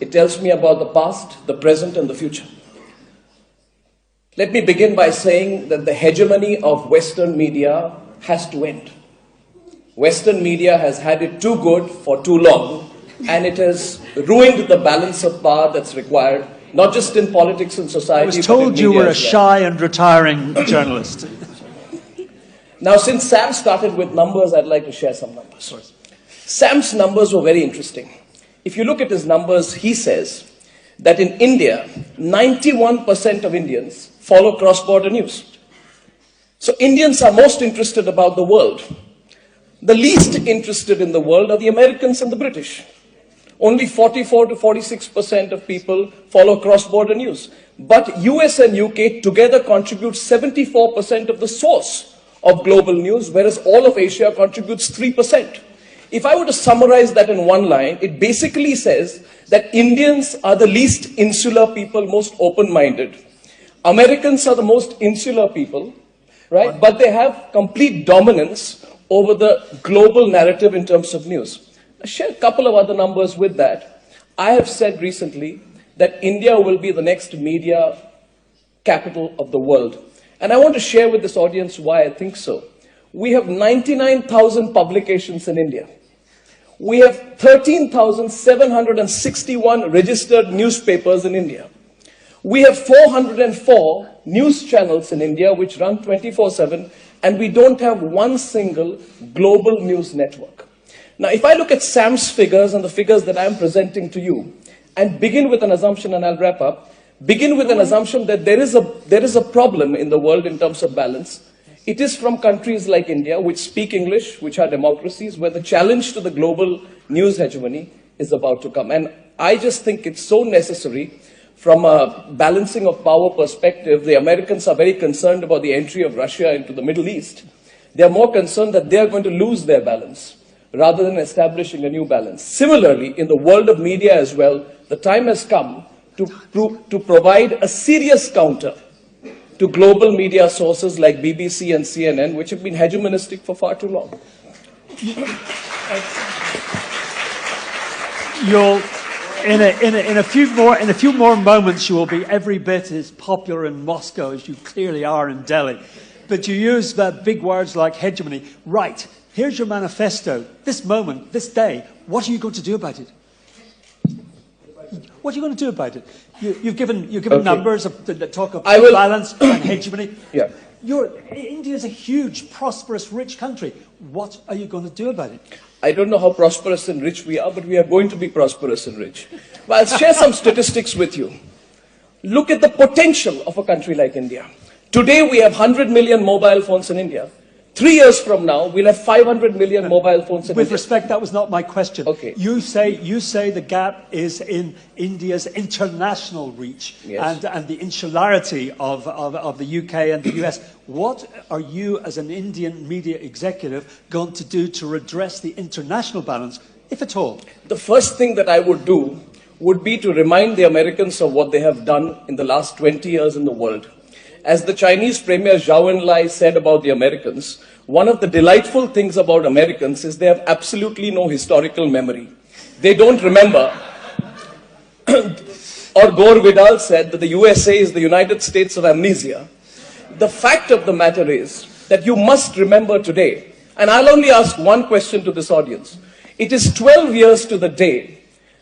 It tells me about the past, the present, and the future. Let me begin by saying that the hegemony of Western media has to end. Western media has had it too good for too long, and it has ruined the balance of power that's required, not just in politics and society. I was told you were a shy and retiring journalist. Now, since Sam started with numbers, I'd like to share some numbers. Sam's numbers were very interesting. If you look at his numbers, he says that in India, 91% of Indians follow cross-border news. So Indians are most interested about the world. The least interested in the world are the Americans and the British. Only 44 to 46% of people follow cross-border news. But US and UK together contribute 74% of the source of global news, whereas all of Asia contributes 3%. If I were to summarize that in one line, it basically says that Indians are the least insular people, most open-minded. Americans are the most insular people, right? But they have complete dominance over the global narrative in terms of news. I'll share a couple of other numbers with that. I have said recently that India will be the next media capital of the world. And I want to share with this audience why I think so. We have 99,000 publications in India. We have 13,761 registered newspapers in India. We have 404 news channels in India which run 24/7, and we don't have one single global news network. Now, if I look at Sam's figures and the figures that I'm presenting to you, and begin with an assumption, and I'll wrap up, begin with an assumption that there is a problem in the world in terms of balance. It is from countries like India, which speak English, which are democracies, where the challenge to the global news hegemony is about to come. And I just think it's so necessary from a balancing of power perspective. The Americans are very concerned about the entry of Russia into the Middle East. They are more concerned that they are going to lose their balance rather than establishing a new balance. Similarly, in the world of media as well, the time has come to provide a serious counter to global media sources like BBC and CNN, which have been hegemonistic for far too long. You'll, in a few more moments, you will be every bit as popular in Moscow as you clearly are in Delhi. But you use big words like hegemony. Right, here's your manifesto. This moment, this day, what are you going to do about it? What are you going to do about it? You've given numbers that talk of balance and hegemony. Yeah. India is a huge, prosperous, rich country. What are you going to do about it? I don't know how prosperous and rich we are, but we are going to be prosperous and rich. Well, I'll share some statistics with you. Look at the potential of a country like India. Today, we have 100 million mobile phones in India. 3 years from now, we'll have 500 million mobile phones in India. With respect, that was not my question. Okay. You say the gap is in India's international reach, yes, and the insularity of the UK and the US. What are you, as an Indian media executive, going to do to redress the international balance, if at all? The first thing that I would do would be to remind the Americans of what they have done in the last 20 years in the world. As the Chinese Premier Zhou Enlai said about the Americans, one of the delightful things about Americans is they have absolutely no historical memory. They don't remember. Or Gore Vidal said that the USA is the United States of amnesia. The fact of the matter is that you must remember today, and I'll only ask one question to this audience. It is 12 years to the day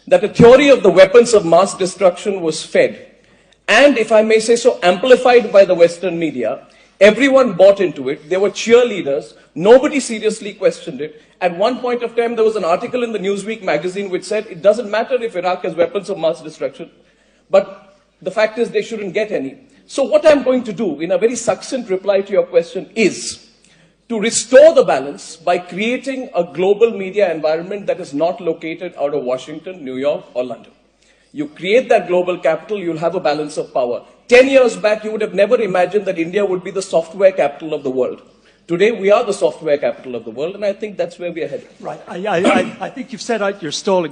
that a theory of the weapons of mass destruction was fed. And, if I may say so, amplified by the Western media. Everyone bought into it. There were cheerleaders. Nobody seriously questioned it. At one point of time, there was an article in the Newsweek magazine which said, it doesn't matter if Iraq has weapons of mass destruction, but the fact is they shouldn't get any. So what I'm going to do, in a very succinct reply to your question, is to restore the balance by creating a global media environment that is not located out of Washington, New York, or London. You create that global capital, you'll have a balance of power. 10 years back, you would have never imagined that India would be the software capital of the world. Today, we are the software capital of the world, and I think that's where we are headed. Right. I think you've set out your stall.